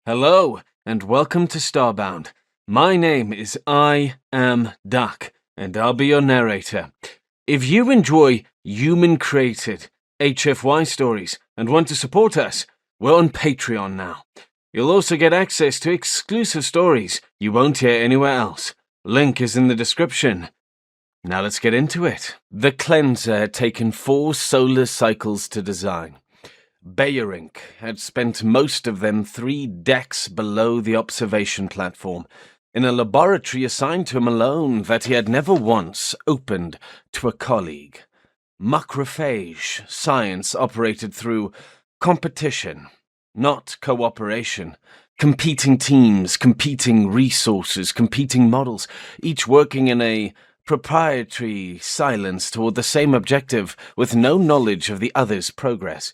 Hello, and welcome to Starbound. My name is I Am Duck, and I'll be your narrator. If you enjoy human-created HFY stories and want to support us, we're on Patreon now. You'll also get access to exclusive stories you won't hear anywhere else. Link is in the description. Now let's get into it. The cleanser had taken 4 solar cycles to design. Bayerink had spent most of them 3 decks below the observation platform, in a laboratory assigned to him alone that he had never once opened to a colleague. Macrophage science operated through competition, not cooperation. Competing teams, competing resources, competing models, each working in a proprietary silence toward the same objective with no knowledge of the other's progress.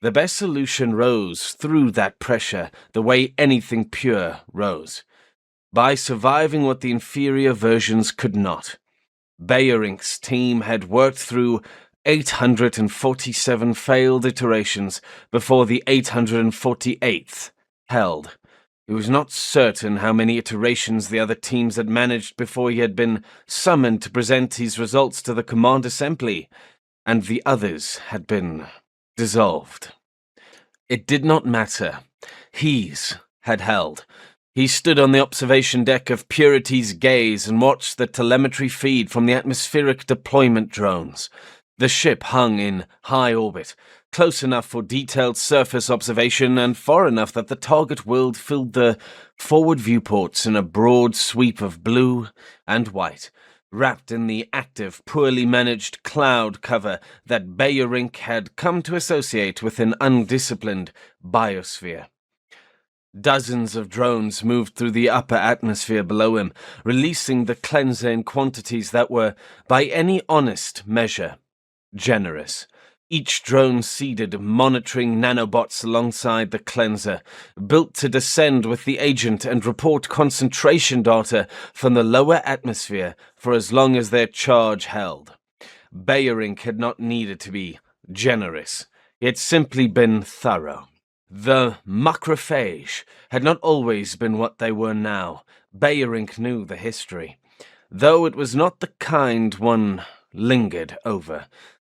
The best solution rose through that pressure the way anything pure rose, by surviving what the inferior versions could not. Bayerink's team had worked through 847 failed iterations before the 848th held. He was not certain how many iterations the other teams had managed before he had been summoned to present his results to the Command Assembly, and the others had been dissolved. It did not matter. His had held. He stood on the observation deck of Purity's gaze and watched the telemetry feed from the atmospheric deployment drones. The ship hung in high orbit, close enough for detailed surface observation and far enough that the target world filled the forward viewports in a broad sweep of blue and white, wrapped in the active, poorly managed cloud cover that Bayerink had come to associate with an undisciplined biosphere. Dozens of drones moved through the upper atmosphere below him, releasing the cleanser in quantities that were, by any honest measure, generous. Each drone seeded monitoring nanobots alongside the cleanser, built to descend with the agent and report concentration data from the lower atmosphere for as long as their charge held. Bayerink had not needed to be generous. He had simply been thorough. The macrophage had not always been what they were now. Bayerink knew the history, though it was not the kind one lingered over.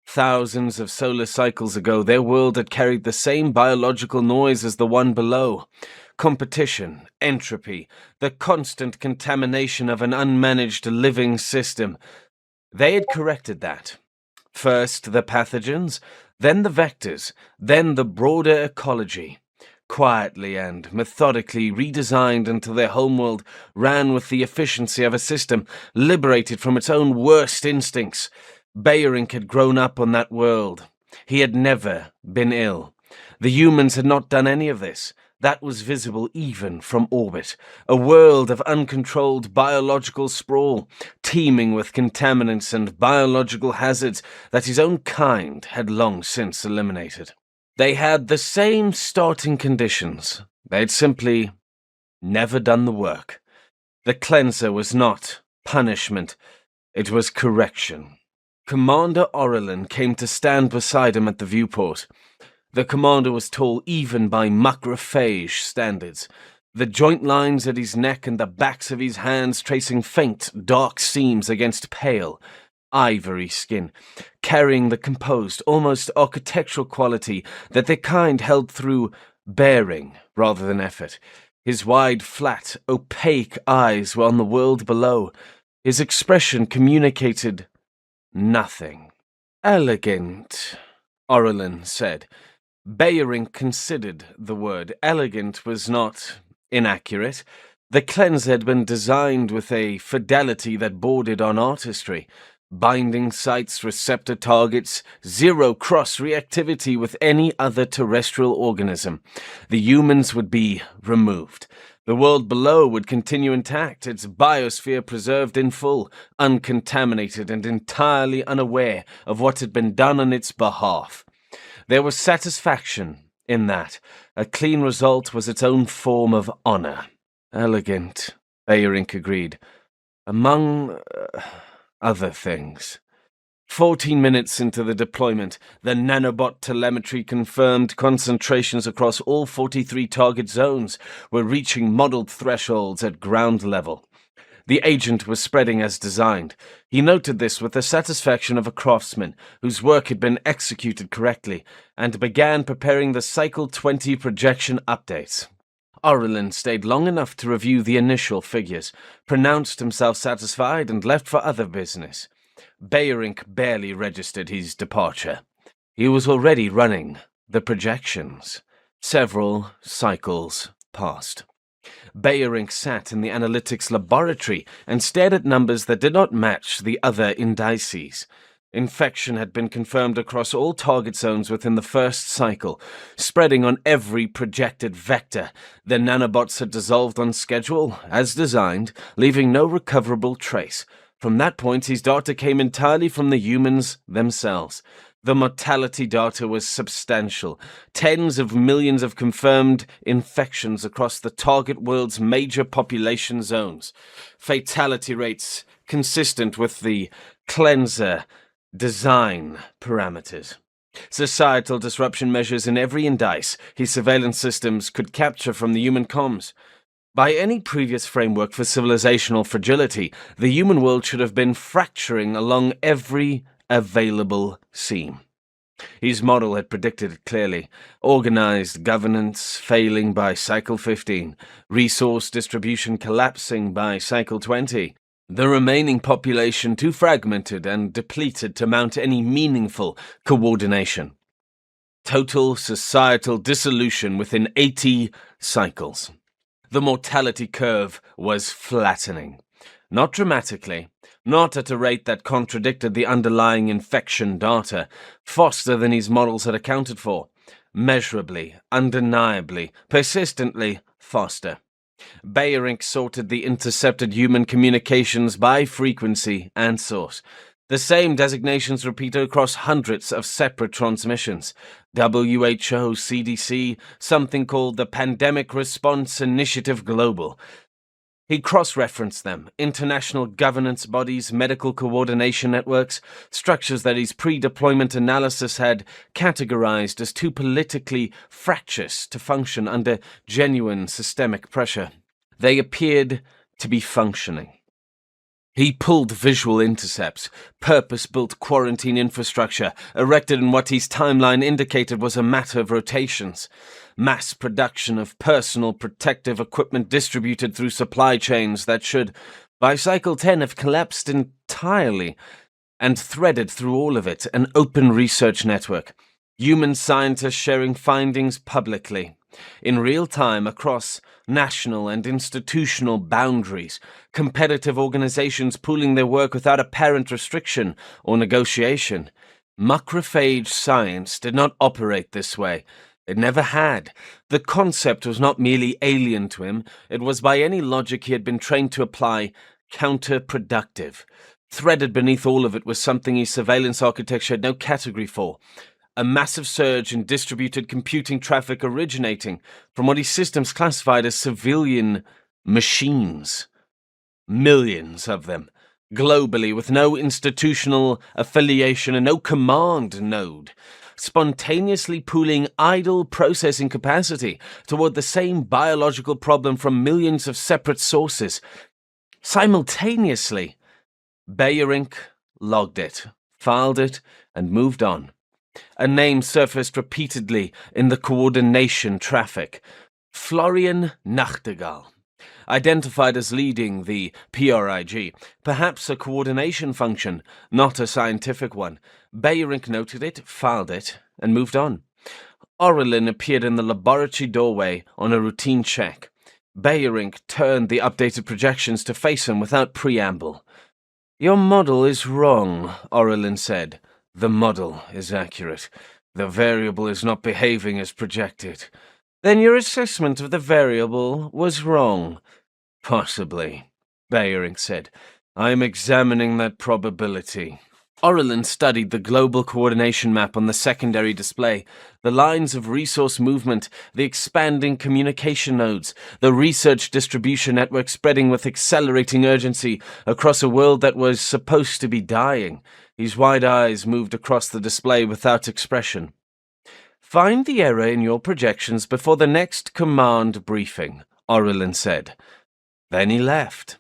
Thousands of solar cycles ago, their world had carried the same biological noise as the one below. Competition, entropy, the constant contamination of an unmanaged living system. They had corrected that. First the pathogens, then the vectors, then the broader ecology. Quietly and methodically redesigned until their homeworld ran with the efficiency of a system liberated from its own worst instincts. Bayerink had grown up on that world. He had never been ill. The humans had not done any of this. That was visible even from orbit. A world of uncontrolled biological sprawl, teeming with contaminants and biological hazards that his own kind had long since eliminated. They had the same starting conditions. They had simply never done the work. The cleanser was not punishment. It was correction. Commander Orelin came to stand beside him at the viewport. The commander was tall even by macrophage standards, the joint lines at his neck and the backs of his hands tracing faint, dark seams against pale, ivory skin, carrying the composed, almost architectural quality that their kind held through bearing rather than effort. His wide, flat, opaque eyes were on the world below. His expression communicated nothing. Elegant, Orelin said. Bayerink considered the word. Elegant was not inaccurate. The cleanser had been designed with a fidelity that bordered on artistry. Binding sites, receptor targets, zero cross-reactivity with any other terrestrial organism. The humans would be removed. The world below would continue intact, its biosphere preserved in full, uncontaminated and entirely unaware of what had been done on its behalf. There was satisfaction in that. A clean result was its own form of honor. Elegant, Bayerink agreed. Among other things. 14 minutes into the deployment, the nanobot telemetry confirmed concentrations across all 43 target zones were reaching modeled thresholds at ground level. The agent was spreading as designed. He noted this with the satisfaction of a craftsman whose work had been executed correctly, and began preparing the Cycle 20 projection updates. Aurelin stayed long enough to review the initial figures, pronounced himself satisfied, and left for other business. Bayerink barely registered his departure. He was already running the projections. Several cycles passed. Bayerink sat in the analytics laboratory and stared at numbers that did not match the other indices. Infection had been confirmed across all target zones within the first cycle, spreading on every projected vector. The nanobots had dissolved on schedule, as designed, leaving no recoverable trace. From that point, his data came entirely from the humans themselves. The mortality data was substantial. Tens of millions of confirmed infections across the target world's major population zones. Fatality rates consistent with the cleanser design parameters. Societal disruption measures in every indice his surveillance systems could capture from the human comms. By any previous framework for civilizational fragility, the human world should have been fracturing along every available seam. His model had predicted it clearly. Organized governance failing by Cycle 15, resource distribution collapsing by Cycle 20, the remaining population too fragmented and depleted to mount any meaningful coordination. Total societal dissolution within 80 cycles. The mortality curve was flattening. Not dramatically, not at a rate that contradicted the underlying infection data, faster than his models had accounted for. Measurably, undeniably, persistently faster. Bayerink sorted the intercepted human communications by frequency and source. The same designations repeated across hundreds of separate transmissions. WHO, CDC, something called the Pandemic Response Initiative Global. He cross-referenced them, international governance bodies, medical coordination networks, structures that his pre-deployment analysis had categorized as too politically fractious to function under genuine systemic pressure. They appeared to be functioning. He pulled visual intercepts, purpose-built quarantine infrastructure, erected in what his timeline indicated was a matter of rotations. Mass production of personal protective equipment distributed through supply chains that should, by Cycle 10, have collapsed entirely, and threaded through all of it an open research network. Human scientists sharing findings publicly, in real time across national and institutional boundaries, competitive organizations pooling their work without apparent restriction or negotiation. Macrophage science did not operate this way. It never had. The concept was not merely alien to him, it was by any logic he had been trained to apply counterproductive. Threaded beneath all of it was something his surveillance architecture had no category for. A massive surge in distributed computing traffic originating from what his systems classified as civilian machines. Millions of them, globally, with no institutional affiliation and no command node, spontaneously pooling idle processing capacity toward the same biological problem from millions of separate sources. Simultaneously, Bayerink logged it, filed it, and moved on. A name surfaced repeatedly in the coordination traffic. Florian Nachtigall. Identified as leading the PRIG, perhaps a coordination function, not a scientific one. Bayerink noted it, filed it, and moved on. Aurelin appeared in the laboratory doorway on a routine check. Bayerink turned the updated projections to face him without preamble. "Your model is wrong," Aurelin said. "The model is accurate. The variable is not behaving as projected." "Then your assessment of the variable was wrong." "Possibly," Bayerink said. "I am examining that probability." Orelin studied the global coordination map on the secondary display, the lines of resource movement, the expanding communication nodes, the research distribution network spreading with accelerating urgency across a world that was supposed to be dying. His wide eyes moved across the display without expression. "Find the error in your projections before the next command briefing," Orelin said. Then he left.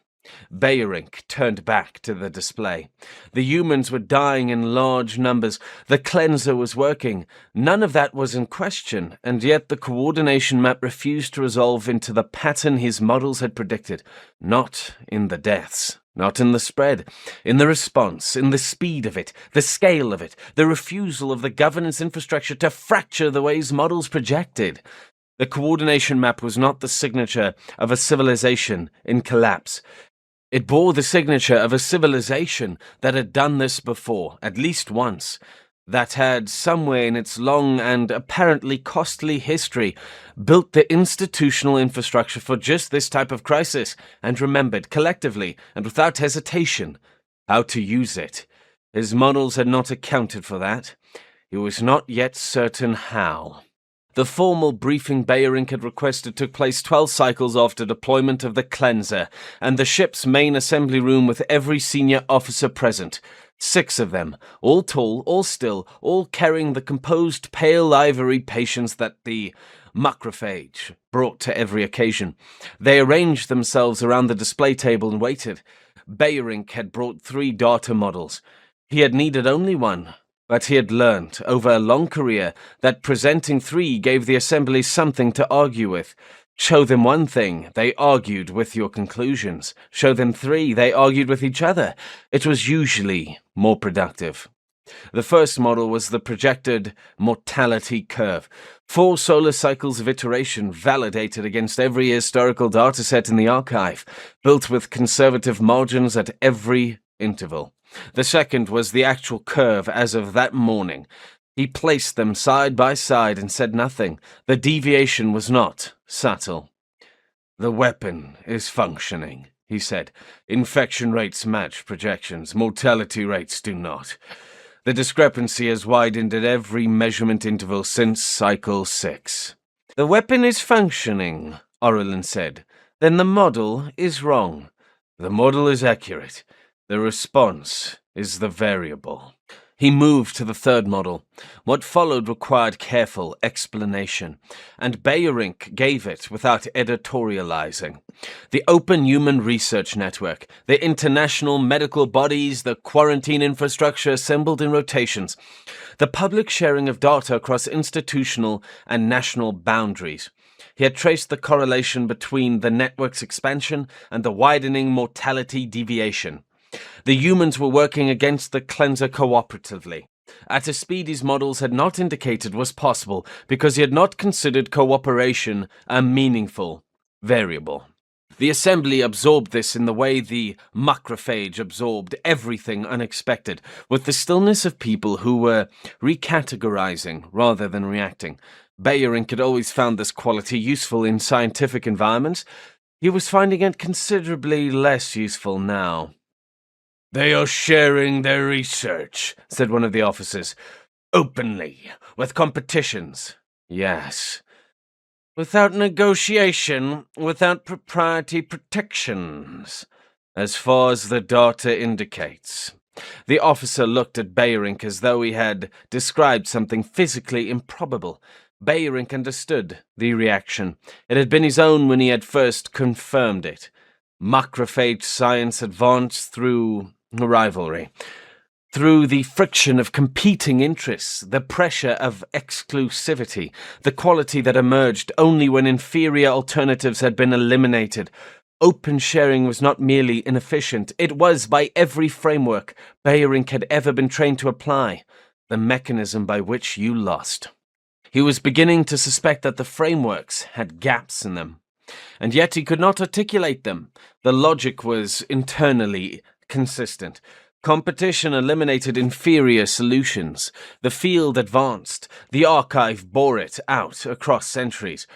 Bayerink turned back to the display. The humans were dying in large numbers. The cleanser was working. None of that was in question, and yet the coordination map refused to resolve into the pattern his models had predicted. Not in the deaths, not in the spread, in the response, in the speed of it, the scale of it, the refusal of the governance infrastructure to fracture the ways models projected. The coordination map was not the signature of a civilization in collapse. It bore the signature of a civilization that had done this before, at least once, that had, somewhere in its long and apparently costly history, built the institutional infrastructure for just this type of crisis, and remembered, collectively and without hesitation, how to use it. His models had not accounted for that. He was not yet certain how. The formal briefing Bayerink had requested took place 12 cycles after deployment of the cleanser, and the ship's main assembly room with every senior officer present. 6 of them, all tall, all still, all carrying the composed pale ivory patience that the macrophage brought to every occasion. They arranged themselves around the display table and waited. Bayerink had brought 3 data models. He had needed only one. But he had learnt, over a long career, that presenting 3 gave the assembly something to argue with. Show them one thing, they argued with your conclusions. Show them 3, they argued with each other. It was usually more productive. The first model was the projected mortality curve. 4 solar cycles of iteration validated against every historical dataset in the archive, built with conservative margins at every interval. The second was the actual curve as of that morning. He placed them side by side and said nothing. The deviation was not subtle. "The weapon is functioning," he said. "Infection rates match projections. Mortality rates do not. The discrepancy has widened at every measurement interval since cycle 6. "The weapon is functioning," Orelin said. "Then the model is wrong." "The model is accurate. The response is the variable." He moved to the third model. What followed required careful explanation, and Bayerink gave it without editorializing. The Open Human Research Network, the international medical bodies, the quarantine infrastructure assembled in rotations, the public sharing of data across institutional and national boundaries. He had traced the correlation between the network's expansion and the widening mortality deviation. The humans were working against the cleanser cooperatively, at a speed his models had not indicated was possible because he had not considered cooperation a meaningful variable. The assembly absorbed this in the way the macrophage absorbed everything unexpected, with the stillness of people who were recategorizing rather than reacting. Bayerink had always found this quality useful in scientific environments. He was finding it considerably less useful now. "They are sharing their research," said one of the officers. "Openly, with competitions." "Yes." "Without negotiation, without propriety protections, as far as the data indicates." The officer looked at Bayerink as though he had described something physically improbable. Bayerink understood the reaction. It had been his own when he had first confirmed it. Macrophage science advanced through rivalry, through the friction of competing interests, the pressure of exclusivity, the quality that emerged only when inferior alternatives had been eliminated. Open sharing was not merely inefficient, it was, by every framework Bayerink had ever been trained to apply, the mechanism by which you lost. He was beginning to suspect that the frameworks had gaps in them, and yet he could not articulate them. The logic was internally consistent. Competition eliminated inferior solutions. The field advanced. The archive bore it out across centuries.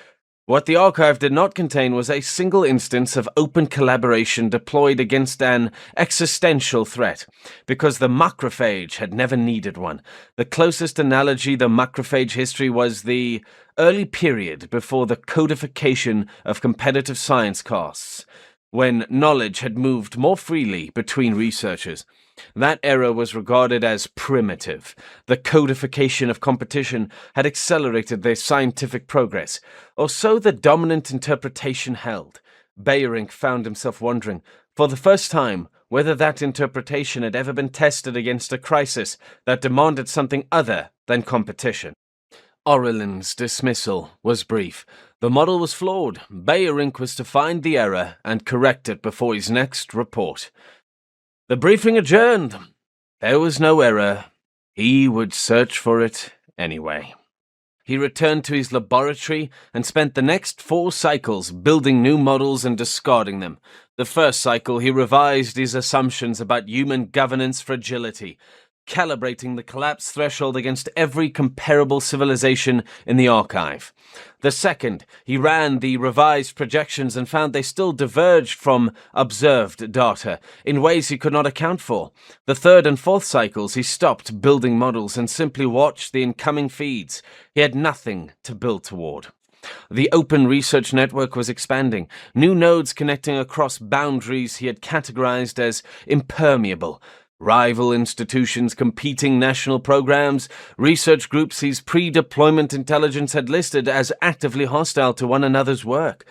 What the archive did not contain was a single instance of open collaboration deployed against an existential threat, because the macrophage had never needed one. The closest analogy the macrophage history was the early period before the codification of competitive science costs, when knowledge had moved more freely between researchers. That era was regarded as primitive. The codification of competition had accelerated their scientific progress, or so the dominant interpretation held. Bayerink found himself wondering, for the first time, whether that interpretation had ever been tested against a crisis that demanded something other than competition. Orrelin's dismissal was brief. The model was flawed. Bayerink was to find the error and correct it before his next report. The briefing adjourned. There was no error. He would search for it anyway. He returned to his laboratory and spent the next 4 cycles building new models and discarding them. The first cycle, he revised his assumptions about human governance fragility, calibrating the collapse threshold against every comparable civilization in the archive. The second, he ran the revised projections and found they still diverged from observed data in ways he could not account for. The third and fourth cycles, he stopped building models and simply watched the incoming feeds. He had nothing to build toward. The open research network was expanding, new nodes connecting across boundaries he had categorized as impermeable. Rival institutions, competing national programs, research groups whose pre-deployment intelligence had listed as actively hostile to one another's work.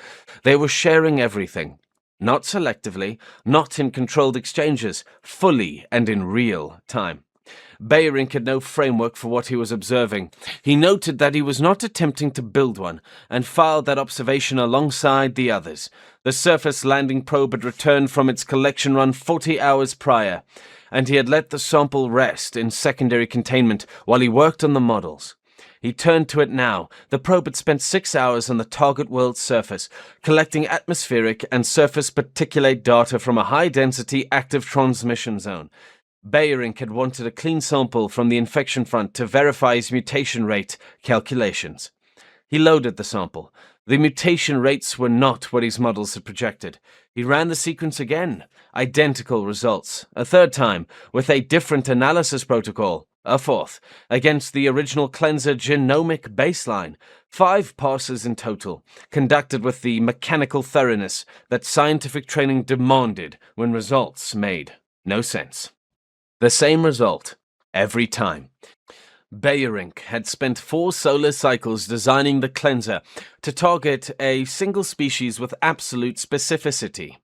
They were sharing everything. Not selectively, not in controlled exchanges, fully and in real time. Bayerink had no framework for what he was observing. He noted that he was not attempting to build one, and filed that observation alongside the others. The surface landing probe had returned from its collection run 40 hours prior, and he had let the sample rest in secondary containment while he worked on the models. He turned to it now. The probe had spent 6 hours on the target world's surface, collecting atmospheric and surface particulate data from a high-density active transmission zone. Bayerink had wanted a clean sample from the infection front to verify his mutation rate calculations. He loaded the sample. The mutation rates were not what his models had projected. He ran the sequence again. Identical results. A third time, with a different analysis protocol. A fourth, against the original cleanser genomic baseline. 5 passes in total, conducted with the mechanical thoroughness that scientific training demanded when results made no sense. The same result, every time. Bayerink had spent 4 solar cycles designing the cleanser to target a single species with absolute specificity.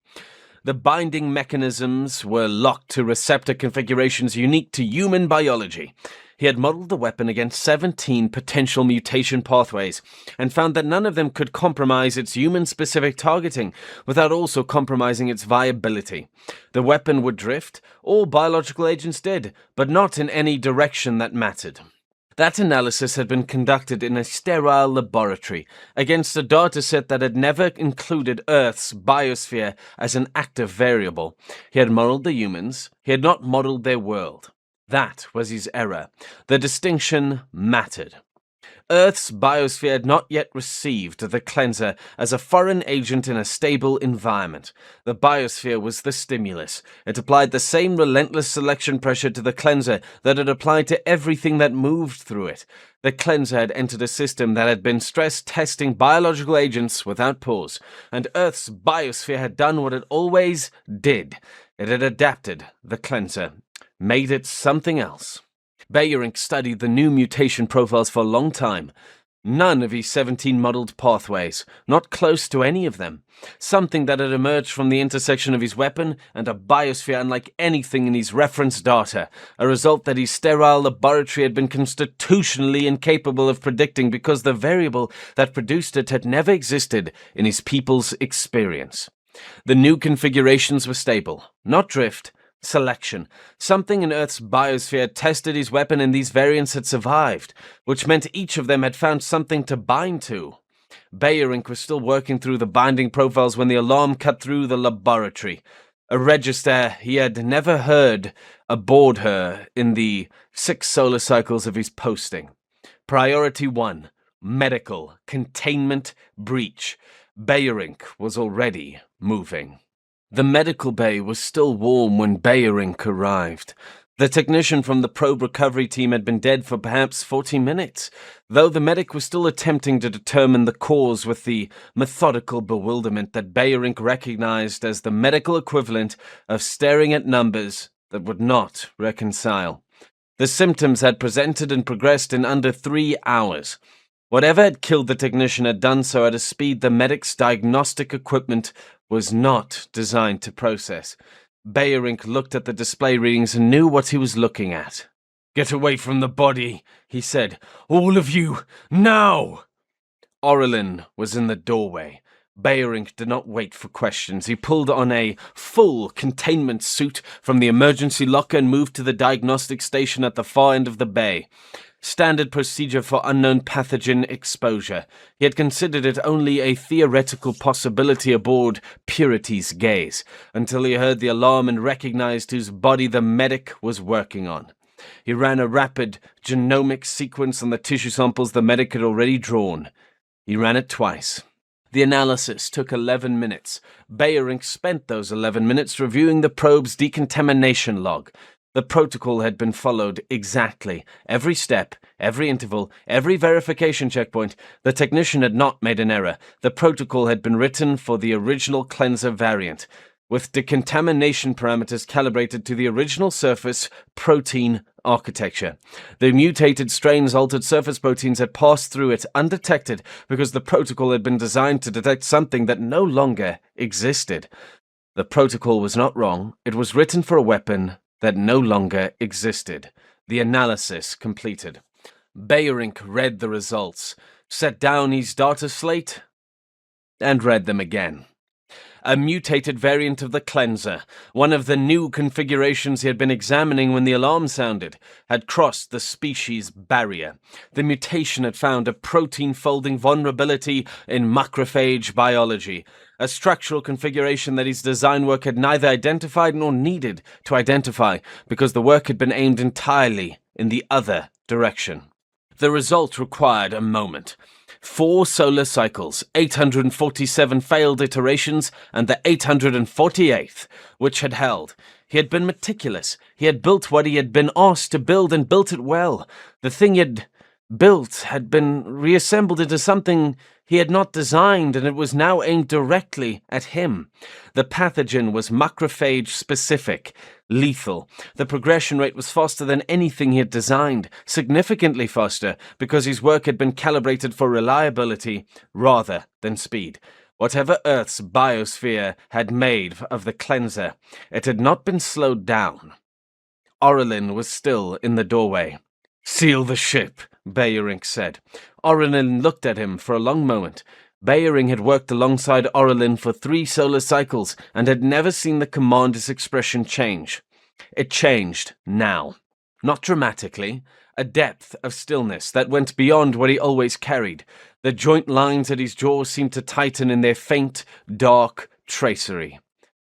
The binding mechanisms were locked to receptor configurations unique to human biology. He had modeled the weapon against 17 potential mutation pathways and found that none of them could compromise its human-specific targeting without also compromising its viability. The weapon would drift, all biological agents did, but not in any direction that mattered. That analysis had been conducted in a sterile laboratory against a dataset that had never included Earth's biosphere as an active variable. He had modeled the humans, he had not modeled their world. That was his error. The distinction mattered. Earth's biosphere had not yet received the cleanser as a foreign agent in a stable environment. The biosphere was the stimulus. It applied the same relentless selection pressure to the cleanser that it applied to everything that moved through it. The cleanser had entered a system that had been stress-testing biological agents without pause, and Earth's biosphere had done what it always did. It had adapted the cleanser, made it something else. Bayerink studied the new mutation profiles for a long time. None of his 17 modeled pathways, not close to any of them. Something that had emerged from the intersection of his weapon and a biosphere unlike anything in his reference data, a result that his sterile laboratory had been constitutionally incapable of predicting because the variable that produced it had never existed in his people's experience. The new configurations were stable, not drift, selection. Something in Earth's biosphere had tested his weapon and these variants had survived, which meant each of them had found something to bind to. Bayerink was still working through the binding profiles when the alarm cut through the laboratory. A register he had never heard aboard her in the 6 solar cycles of his posting. Priority 1. medical, containment, breach. Bayerink was already moving. The medical bay was still warm when Bayerink arrived. The technician from the probe recovery team had been dead for perhaps 40 minutes, though the medic was still attempting to determine the cause with the methodical bewilderment that Bayerink recognized as the medical equivalent of staring at numbers that would not reconcile. The symptoms had presented and progressed in under 3 hours. Whatever had killed the technician had done so at a speed the medic's diagnostic equipment was not designed to process. Bayerink looked at the display readings and knew what he was looking at. "Get away from the body," he said. "All of you, now!" Orelin was in the doorway. Bayerink did not wait for questions. He pulled on a full containment suit from the emergency locker and moved to the diagnostic station at the far end of the bay. Standard procedure for unknown pathogen exposure. He had considered it only a theoretical possibility aboard Purity's gaze, until he heard the alarm and recognized whose body the medic was working on. He ran a rapid genomic sequence on the tissue samples the medic had already drawn. He ran it twice. The analysis took 11 minutes. Bayerink spent those 11 minutes reviewing the probe's decontamination log. The protocol had been followed exactly. Every step, every interval, every verification checkpoint. The technician had not made an error. The protocol had been written for the original cleanser variant, with decontamination parameters calibrated to the original surface protein architecture. The mutated strains' altered surface proteins had passed through it undetected because the protocol had been designed to detect something that no longer existed. The protocol was not wrong. It was written for a weapon that no longer existed. The analysis completed. Bayerink read the results, set down his data slate, and read them again. A mutated variant of the cleanser, one of the new configurations he had been examining when the alarm sounded, had crossed the species barrier. The mutation had found a protein-folding vulnerability in macrophage biology, a structural configuration that his design work had neither identified nor needed to identify, because the work had been aimed entirely in the other direction. The result required a moment. 4 solar cycles, 847 failed iterations, and the 848th, which had held. He had been meticulous. He had built what he had been asked to build and built it well. The thing he had built had been reassembled into something he had not designed, and it was now aimed directly at him. The pathogen was macrophage-specific, lethal. The progression rate was faster than anything he had designed, significantly faster, because his work had been calibrated for reliability rather than speed. Whatever Earth's biosphere had made of the cleanser, it had not been slowed down. Orelin was still in the doorway. "Seal the ship," Bayerink said. Orelin looked at him for a long moment. Bayerink had worked alongside Orelin for 3 solar cycles and had never seen the commander's expression change. It changed now. Not dramatically, a depth of stillness that went beyond what he always carried. The joint lines at his jaw seemed to tighten in their faint, dark tracery.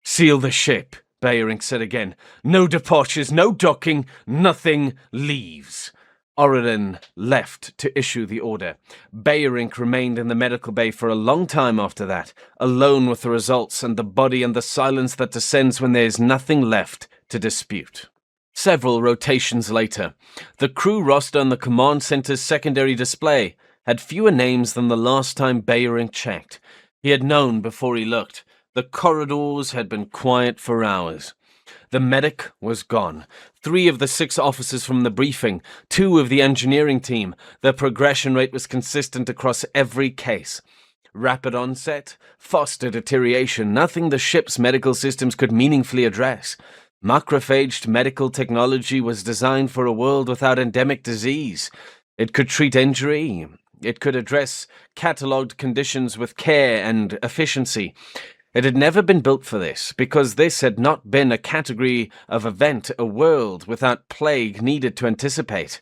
"Seal the ship," Bayerink said again. "No departures, no docking, nothing leaves." Orelin left to issue the order. Bayerink remained in the medical bay for a long time after that, alone with the results and the body and the silence that descends when there is nothing left to dispute. Several rotations later, the crew roster on the command center's secondary display had fewer names than the last time Bayerink checked. He had known before he looked. The corridors had been quiet for hours. The medic was gone. 3 of the 6 officers from the briefing, 2 of the engineering team. The progression rate was consistent across every case. Rapid onset, faster deterioration, nothing the ship's medical systems could meaningfully address. Macrophaged medical technology was designed for a world without endemic disease. It could treat injury. It could address catalogued conditions with care and efficiency. It had never been built for this, because this had not been a category of event a world without plague needed to anticipate.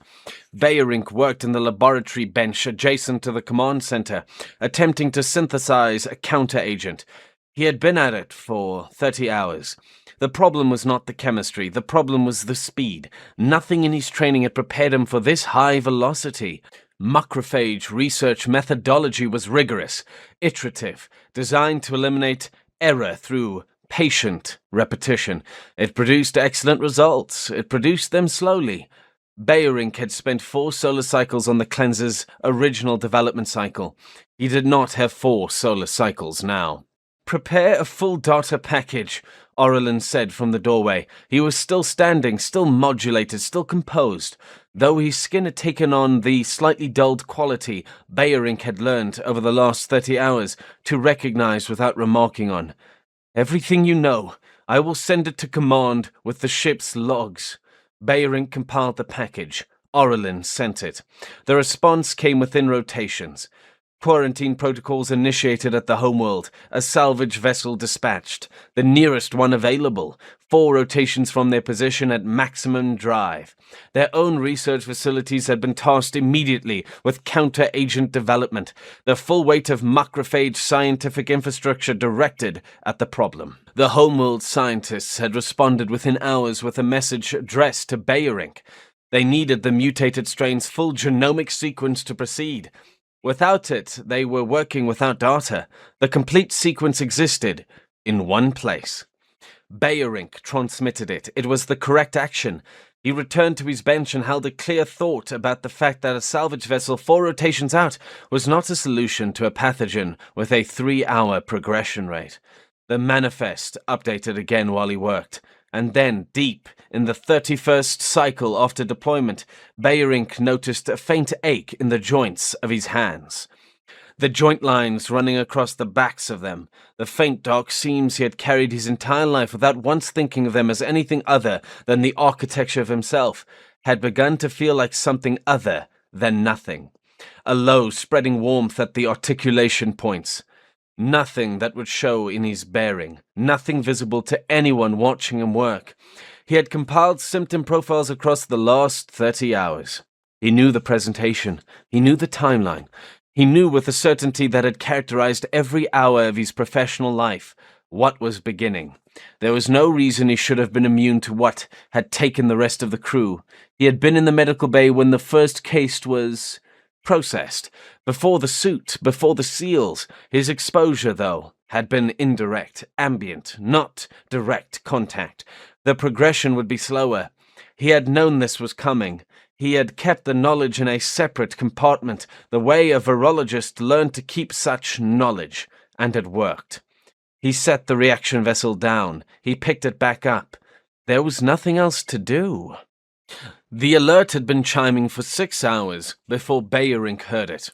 Bayerink worked in the laboratory bench adjacent to the command center, attempting to synthesize a counter-agent. He had been at it for 30 hours. The problem was not the chemistry, the problem was the speed. Nothing in his training had prepared him for this high velocity. Macrophage research methodology was rigorous, iterative, designed to eliminate error through patient repetition. It produced excellent results. It produced them slowly. Bayer Inc. had spent 4 solar cycles on the cleanser's original development cycle. He did not have 4 solar cycles now. "Prepare a full data package," Orelin said from the doorway. He was still standing, still modulated, still composed. Though his skin had taken on the slightly dulled quality Bayer Inc. had learned over the last 30 hours to recognize without remarking on. "Everything you know. I will send it to command with the ship's logs." Bayer Inc. compiled the package. Orelin sent it. The response came within rotations. Quarantine protocols initiated at the homeworld, a salvage vessel dispatched, the nearest one available, 4 rotations from their position at maximum drive. Their own research facilities had been tasked immediately with counter-agent development, the full weight of macrophage scientific infrastructure directed at the problem. The homeworld scientists had responded within hours with a message addressed to Bayer Inc. They needed the mutated strain's full genomic sequence to proceed. Without it, they were working without data. The complete sequence existed in one place. Bayer Inc. transmitted it. It was the correct action. He returned to his bench and held a clear thought about the fact that a salvage vessel 4 rotations out was not a solution to a pathogen with a 3-hour progression rate. The manifest updated again while he worked. And then, deep in the 31st cycle after deployment, Bayer Inc. noticed a faint ache in the joints of his hands. The joint lines running across the backs of them, the faint dark seams he had carried his entire life without once thinking of them as anything other than the architecture of himself, had begun to feel like something other than nothing. A low, spreading warmth at the articulation points. Nothing that would show in his bearing, nothing visible to anyone watching him work. He had compiled symptom profiles across the last 30 hours. He knew the presentation. He knew the timeline. He knew with a certainty that had characterized every hour of his professional life what was beginning. There was no reason he should have been immune to what had taken the rest of the crew. He had been in the medical bay when the first case was processed. Before the suit, before the seals. His exposure, though, had been indirect, ambient, not direct contact. The progression would be slower. He had known this was coming. He had kept the knowledge in a separate compartment, the way a virologist learned to keep such knowledge, and had worked. He set the reaction vessel down. He picked it back up. There was nothing else to do. The alert had been chiming for 6 hours before Bayer Inc. heard it.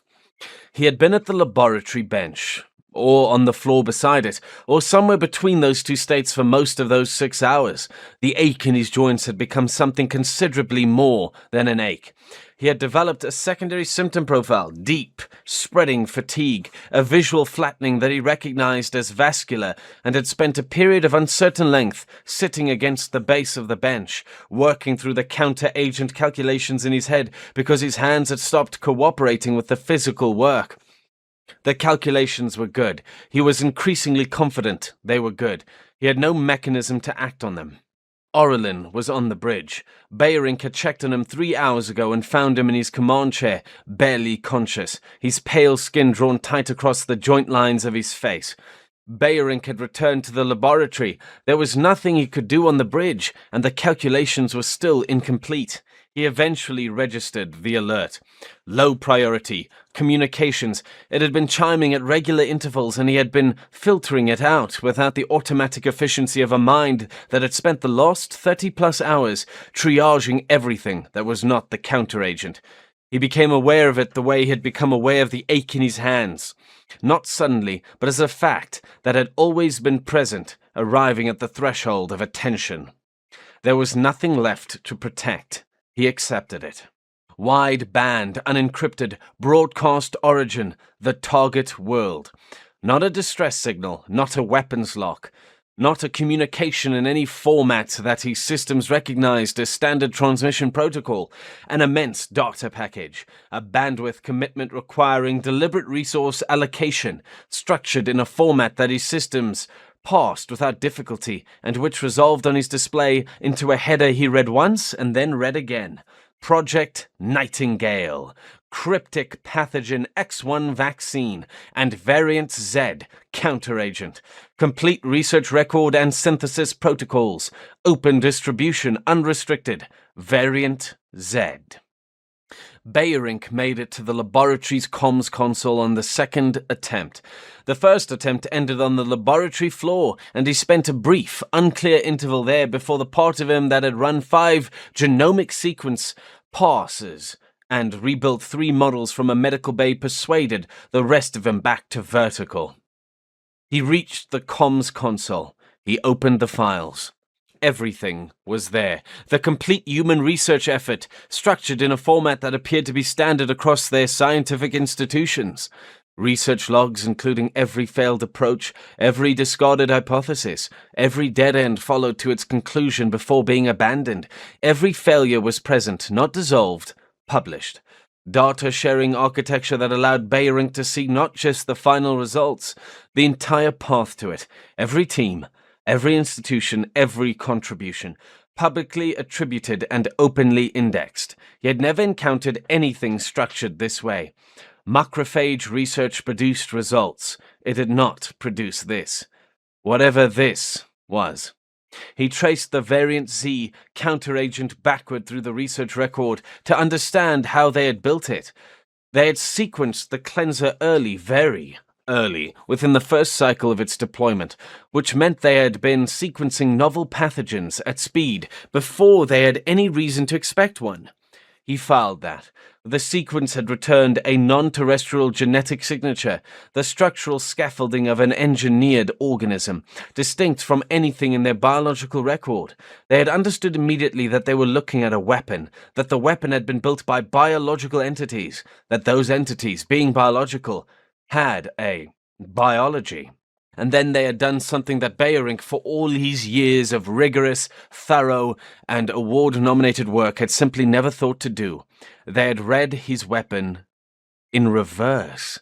He had been at the laboratory bench, or on the floor beside it, or somewhere between those two states for most of those 6 hours. The ache in his joints had become something considerably more than an ache. He had developed a secondary symptom profile, deep, spreading fatigue, a visual flattening that he recognized as vascular, and had spent a period of uncertain length sitting against the base of the bench, working through the counter-agent calculations in his head because his hands had stopped cooperating with the physical work. The calculations were good. He was increasingly confident they were good. He had no mechanism to act on them. Orelin was on the bridge. Bayer Inc. had checked on him 3 hours ago and found him in his command chair, barely conscious, his pale skin drawn tight across the joint lines of his face. Bayer Inc. had returned to the laboratory. There was nothing he could do on the bridge, and the calculations were still incomplete. He eventually registered the alert. Low priority. Communications. It had been chiming at regular intervals, and he had been filtering it out without the automatic efficiency of a mind that had spent the last 30-plus hours triaging everything that was not the counteragent. He became aware of it the way he had become aware of the ache in his hands. Not suddenly, but as a fact that had always been present, arriving at the threshold of attention. There was nothing left to protect. He accepted it. Wide band, unencrypted, broadcast origin, the target world. Not a distress signal, not a weapons lock, not a communication in any format that his systems recognized as standard transmission protocol. An immense data package, a bandwidth commitment requiring deliberate resource allocation, structured in a format that his systems passed without difficulty, and which resolved on his display into a header he read once and then read again. Project Nightingale. cryptic pathogen X1 vaccine, and variant Z counteragent. Complete research record and synthesis protocols. Open distribution unrestricted. Variant Z. Bayerink made it to the laboratory's comms console on the second attempt. The first attempt ended on the laboratory floor, and he spent a brief, unclear interval there before the part of him that had run 5 genomic sequence passes and rebuilt 3 models from a medical bay persuaded the rest of him back to vertical. He reached the comms console. He opened the files. Everything was there. The complete human research effort, structured in a format that appeared to be standard across their scientific institutions. Research logs including every failed approach, every discarded hypothesis, every dead end followed to its conclusion before being abandoned. Every failure was present, not dissolved, published. Data sharing architecture that allowed Bayerink to see not just the final results, the entire path to it. Every team, every institution, every contribution, publicly attributed and openly indexed. He had never encountered anything structured this way. Macrophage research produced results. It did not produce this. Whatever this was. He traced the variant Z counteragent backward through the research record to understand how they had built it. They had sequenced the cleanser early, very early, within the first cycle of its deployment, which meant they had been sequencing novel pathogens at speed before they had any reason to expect one. He filed that. The sequence had returned a non-terrestrial genetic signature, the structural scaffolding of an engineered organism, distinct from anything in their biological record. They had understood immediately that they were looking at a weapon, that the weapon had been built by biological entities, that those entities, being biological, had a biology. And then they had done something that Bayerink, for all his years of rigorous, thorough, and award-nominated work, had simply never thought to do. They had read his weapon in reverse.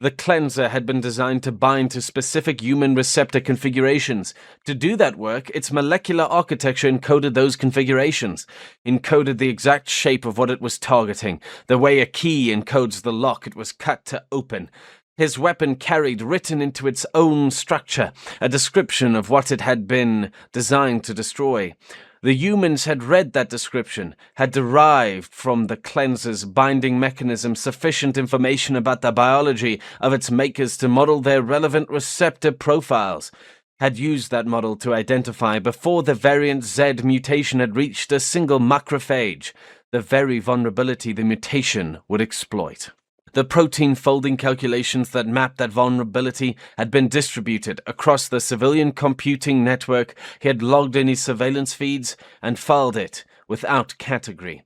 The cleanser had been designed to bind to specific human receptor configurations. To do that work, its molecular architecture encoded those configurations, encoded the exact shape of what it was targeting, the way a key encodes the lock it was cut to open. His weapon carried, written into its own structure, a description of what it had been designed to destroy. The humans had read that description, had derived from the cleanser's binding mechanism sufficient information about the biology of its makers to model their relevant receptor profiles, had used that model to identify before the variant Z mutation had reached a single macrophage, the very vulnerability the mutation would exploit. The protein folding calculations that mapped that vulnerability had been distributed across the civilian computing network. He had logged in his surveillance feeds and filed it without category.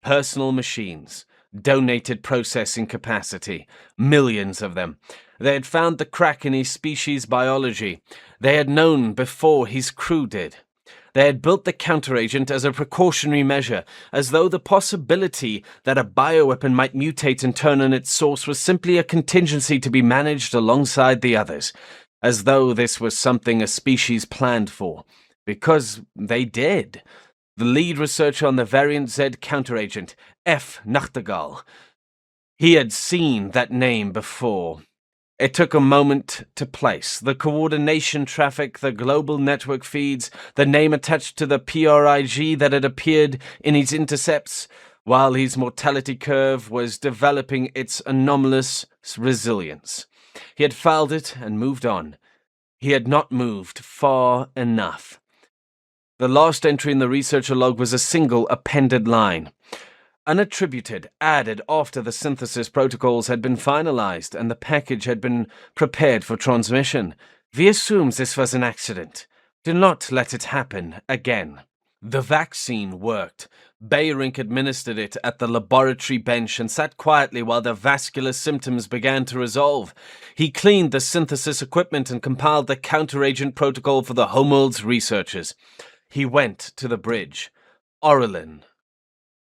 Personal machines, donated processing capacity, millions of them. They had found the crack in his species' biology. They had known before his crew did. They had built the counteragent as a precautionary measure, as though the possibility that a bioweapon might mutate and turn on its source was simply a contingency to be managed alongside the others, as though this was something a species planned for. Because they did. The lead researcher on the variant Z counteragent, F. Nachtigall. He had seen that name before. It took a moment to place. The coordination traffic, the global network feeds, the name attached to the PRIG that had appeared in his intercepts, while his mortality curve was developing its anomalous resilience. He had filed it and moved on. He had not moved far enough. The last entry in the researcher log was a single appended line. Unattributed, added after the synthesis protocols had been finalized and the package had been prepared for transmission. We assume this was an accident. Do not let it happen again. The vaccine worked. Bayerink administered it at the laboratory bench and sat quietly while the vascular symptoms began to resolve. He cleaned the synthesis equipment and compiled the counteragent protocol for the homeworld's researchers. He went to the bridge. Orelin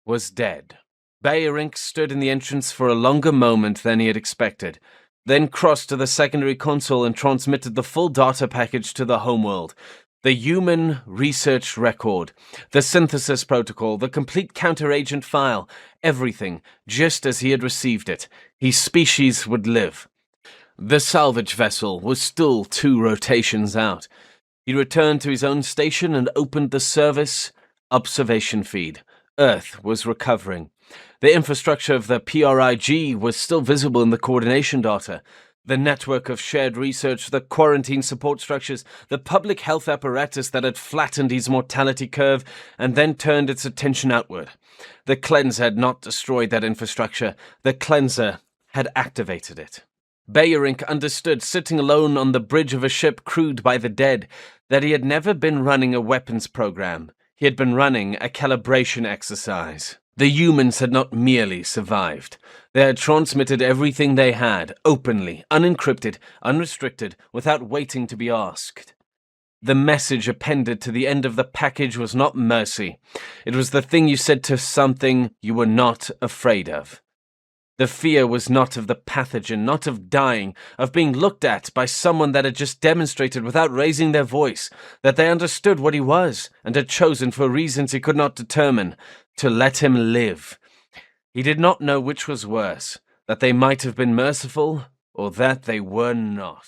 was dead. Bayerink stood in the entrance for a longer moment than he had expected, then crossed to the secondary console and transmitted the full data package to the homeworld. The human research record, the synthesis protocol, the complete counteragent file, everything just as he had received it. His species would live. The salvage vessel was still 2 rotations out. He returned to his own station and opened the service observation feed. Earth was recovering. The infrastructure of the PRIG was still visible in the coordination data. The network of shared research, the quarantine support structures, the public health apparatus that had flattened his mortality curve and then turned its attention outward. The cleanser had not destroyed that infrastructure. The cleanser had activated it. Bayerink understood, sitting alone on the bridge of a ship crewed by the dead, that he had never been running a weapons program. He had been running a calibration exercise. The humans had not merely survived. They had transmitted everything they had, openly, unencrypted, unrestricted, without waiting to be asked. The message appended to the end of the package was not mercy. It was the thing you said to something you were not afraid of. The fear was not of the pathogen, not of dying, of being looked at by someone that had just demonstrated without raising their voice that they understood what he was and had chosen for reasons he could not determine to let him live. He did not know which was worse, that they might have been merciful or that they were not.